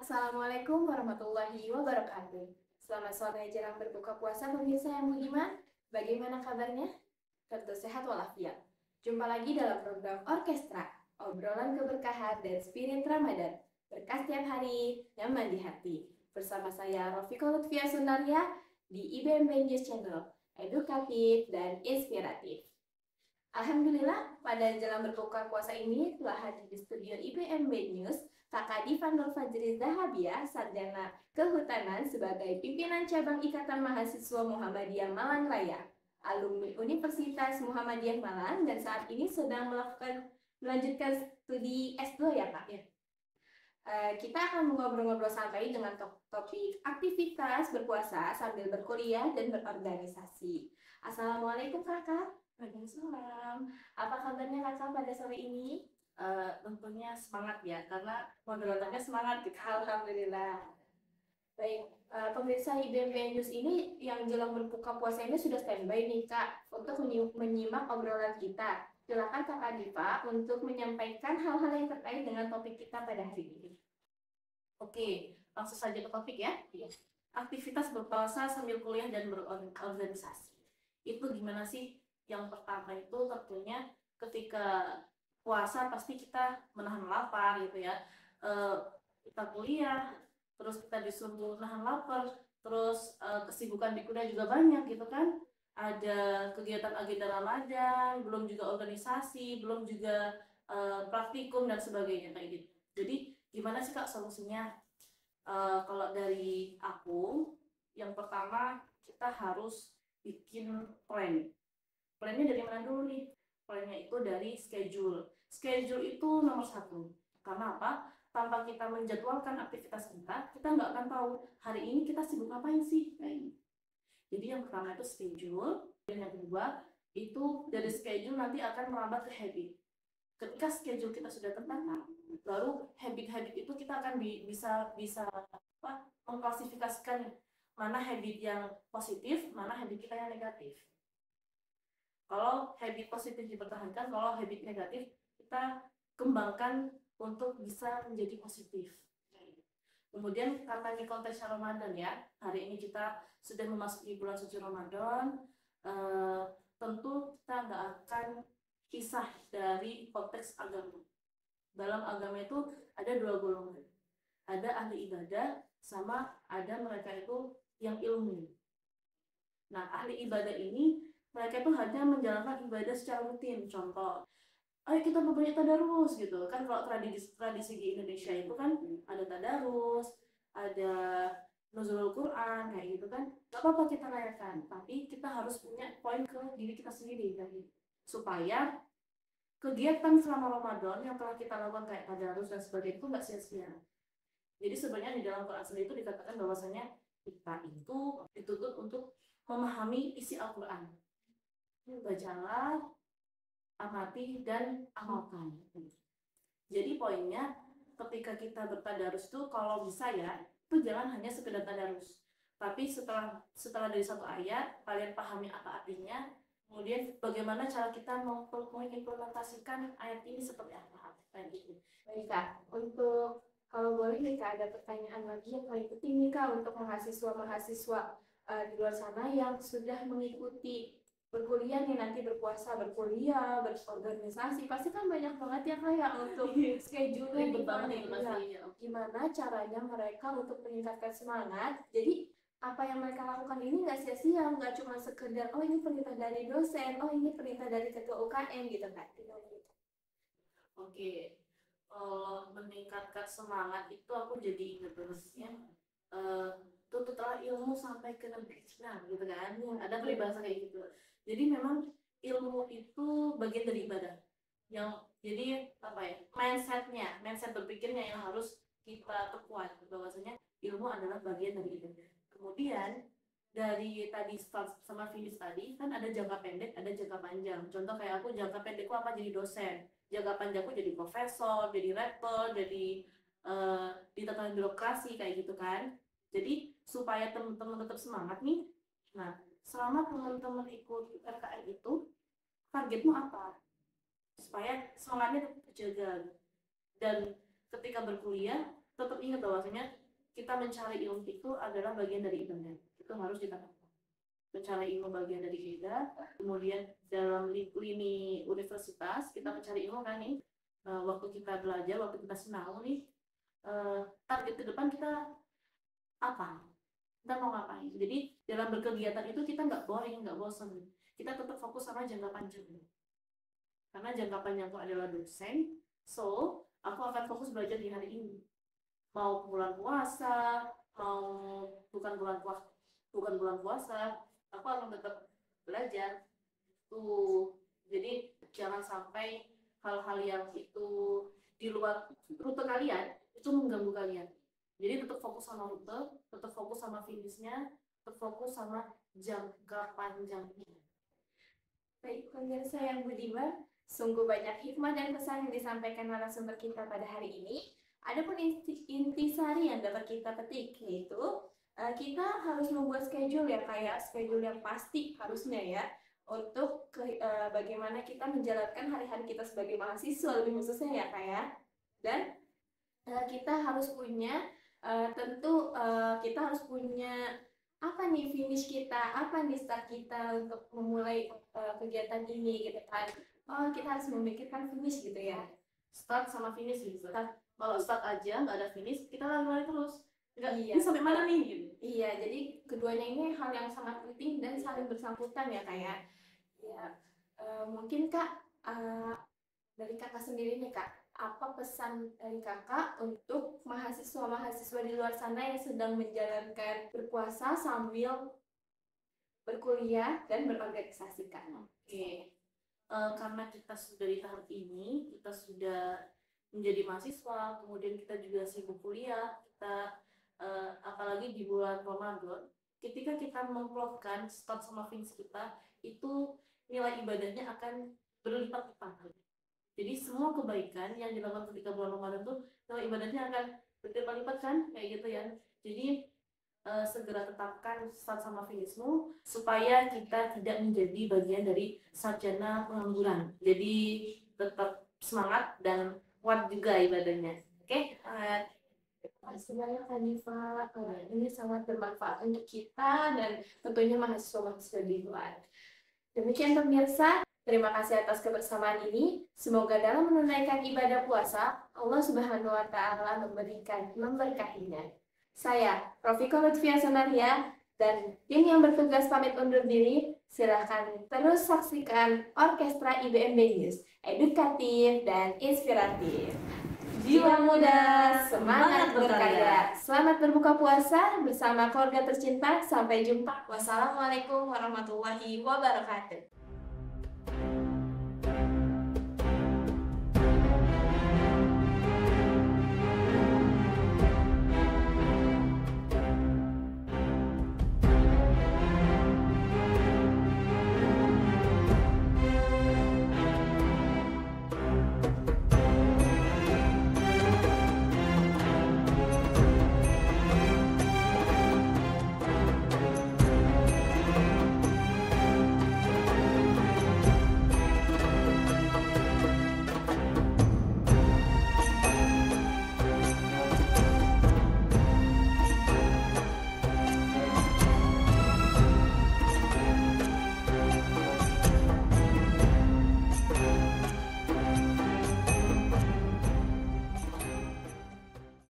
Assalamualaikum warahmatullahi wabarakatuh. Selamat sore jelang berbuka puasa pemirsa yang budiman. Bagaimana kabarnya? Tentu sehat walafiat. Jumpa lagi dalam program Orkestra, obrolan keberkahan dan spirit Ramadan. Berkah setiap hari, nyaman di hati. Bersama saya Rofiko Lutfia Sunarya di IBMB News Channel, edukatif dan inspiratif. Alhamdulillah, pada jelang berbuka puasa ini telah hadir di studio IBMB News Kakak Diva Nur Fajri Zahabia, Sarjana Kehutanan sebagai pimpinan cabang Ikatan Mahasiswa Muhammadiyah Malang Raya, alumni Universitas Muhammadiyah Malang dan saat ini sedang melanjutkan studi S2 ya Kak ya. Kita akan ngobrol-ngobrol santai dengan topik aktivitas berpuasa sambil berkuliah dan berorganisasi. Assalamualaikum Kakak. Waalaikumsalam. Apa kabarnya Kakak pada sore ini? Tentunya semangat ya, karena moderatornya semangat gitu. Alhamdulillah. Baik, pemirsa IBMB News ini yang jelang berbuka puasa ini sudah standby nih Kak untuk menyimak obrolan kita. Silakan Kakak Diva untuk menyampaikan hal-hal yang terkait dengan topik kita pada hari ini. Oke, langsung saja ke topik ya. Aktivitas berpuasa sambil kuliah dan berorganisasi. Itu gimana sih? Yang pertama itu tentunya ketika puasa pasti kita menahan lapar gitu ya. Kita kuliah, terus kita disuruh nahan lapar, terus kesibukan di kuliah juga banyak gitu kan. Ada kegiatan agenda Ramadan, belum juga organisasi, belum juga praktikum dan sebagainya kayak gitu. Jadi gimana sih Kak solusinya? Kalau dari aku, yang pertama kita harus bikin plan. Plannya dari mana dulu nih? Plannya itu dari schedule. Schedule itu nomor satu. Karena apa? Tanpa kita menjadwalkan aktivitas kita nggak akan tahu hari ini kita sibuk ngapain sih. Jadi yang pertama itu schedule, dan yang kedua itu dari schedule nanti akan merambat ke habit. Ketika schedule kita sudah tertata, baru habit-habit itu kita akan bisa mengklasifikasikan mana habit yang positif, mana habit kita yang negatif. Kalau habit positif dipertahankan, kalau habit negatif kita kembangkan untuk bisa menjadi positif. Kemudian karena ini konteksnya Ramadan ya, hari ini kita sudah memasuki bulan suci Ramadan, tentu kita nggak akan pisah dari konteks agama. Dalam agama itu ada dua golongan, ada ahli ibadah sama ada mereka itu yang ilmu. Nah, ahli ibadah ini mereka itu hanya menjalankan ibadah secara rutin. Contoh, ayo kita mempunyai tadarus gitu kan. Kalau tradisi di Indonesia itu kan ada tadarus, ada nuzulul Quran kayak gitu kan. Gak apa-apa kita rayakan, tapi kita harus punya poin ke diri kita sendiri gitu. Supaya kegiatan selama Ramadan yang telah kita lakukan kayak tadarus dan sebagainya itu nggak sia-sia. Jadi sebenarnya di dalam Quran sendiri itu dikatakan bahwasanya kita itu dituntut untuk memahami isi Al-Quran. Bacalah, amati, dan amalkan. Jadi poinnya ketika kita bertadarus itu kalau bisa ya, itu jangan hanya sekedar tadarus. Tapi setelah dari satu ayat, kalian pahami apa artinya, kemudian bagaimana cara kita mengimplementasikan ayat ini seperti apa. Kayak gitu. Baik Kak, untuk kalau boleh nih Kak, ada pertanyaan lagi yang paling penting nih Kak untuk mahasiswa-mahasiswa di luar sana yang sudah mengikuti berkuliah nih nanti berpuasa, berkuliah, berorganisasi, pasti kan banyak banget ya Kak ya untuk schedule-nya gimana caranya mereka untuk meningkatkan semangat. Jadi apa yang mereka lakukan ini nggak sia-sia, nggak cuma sekedar oh ini perintah dari dosen, oh ini perintah dari ketua UKM gitu Kak. Oke, meningkatkan semangat itu aku jadi ingat terusnya tuntutlah ilmu sampai ke negeri Cina gitu kan. Ada peribahasa kayak gitu. Jadi memang ilmu itu bagian dari ibadah. Jadi apa ya, mindset berpikirnya yang harus kita perkuat bahwasanya ilmu adalah bagian dari ibadah. Kemudian dari tadi start sama finish tadi kan ada jangka pendek, ada jangka panjang. Contoh kayak aku jangka pendekku apa, jadi dosen. Jangka panjangku jadi profesor, jadi rektor, jadi di tatanan birokrasi kayak gitu kan. Jadi supaya teman-teman tetap semangat nih. Nah, selama teman-teman ikut RKM itu, targetmu apa? Supaya semangatnya tetap terjaga. Dan ketika berkuliah, tetap ingat bahwasanya kita mencari ilmu itu adalah bagian dari ibadah. Itu harus ditanamkan. Mencari ilmu bagian dari ibadah. Kemudian dalam lini universitas kita mencari ilmu kan nih. Waktu kita belajar, waktu kita sinau nih, target ke depan kita apa? Kita mau ngapain? Jadi dalam berkegiatan itu kita nggak boring, nggak bosan. Kita tetap fokus sama jangka panjang. Karena jangka panjangku adalah dosen, so aku akan fokus belajar di hari ini. Mau bulan puasa, mau bukan bulan puasa, aku akan tetap belajar. Tuh, jadi jangan sampai hal-hal yang itu di luar rute kalian itu mengganggu kalian. Jadi tetap fokus sama rute, tetap fokus sama finishnya, tetap fokus sama jangka panjangnya. Baik, pemirsa yang budiman, sungguh banyak hikmah dan pesan yang disampaikan narasumber kita pada hari ini. Adapun intisari yang dapat kita petik, yaitu kita harus membuat schedule ya, kayak schedule yang pasti harusnya ya, untuk bagaimana kita menjalankan hari-hari kita sebagai mahasiswa, lebih khususnya ya kayak. Dan kita harus punya kita harus punya apa nih finish kita, apa nih start kita untuk memulai kegiatan ini gitu kan. Oh, kita harus memikirkan finish gitu ya. Start sama finish gitu. Kalau start aja nggak ada finish, kita lari terus. Nggak, Iya. ini sampai mana nih gitu. Iya, jadi keduanya ini hal yang sangat penting dan saling bersangkutan ya kayak. Ya, mungkin Kak, dari Kakak sendiri nih Kak, apa pesan dari Kakak untuk mahasiswa-mahasiswa di luar sana yang sedang menjalankan berpuasa sambil berkuliah dan berorganisasi Kak? Oke. Karena kita sudah di tahap ini, kita sudah menjadi mahasiswa, kemudian kita juga sibuk kuliah, kita apalagi di bulan Ramadan, ketika kita memplotkan start sama finish kita, itu nilai ibadahnya akan berlipat-lipat. Jadi semua kebaikan yang dilakukan ketika bulan Ramadan tuh nilai ibadahnya akan berlipat-lipat kan, kayak gitu ya. Jadi segera tetapkan start sama finishmu supaya kita tidak menjadi bagian dari sarjana pengangguran. Jadi tetap semangat dan kuat juga ibadahnya. Oke? Sebenarnya Hanifah, ini sangat bermanfaat untuk kita dan tentunya mahasiswa-mahasiswa di luar. Demikian pemirsa, terima kasih atas kebersamaan ini. Semoga dalam menunaikan ibadah puasa, Allah Subhanahu wa Ta'ala memberkahinya. Saya, Rofika Lutfia Sonaria, dan tim yang bertugas pamit undur diri. Silahkan terus saksikan Orkestra IBMB News, edukatif dan inspiratif. Jiwa muda, semangat berkarya. Selamat berbuka puasa bersama keluarga tercinta. Sampai jumpa. Wassalamualaikum warahmatullahi wabarakatuh.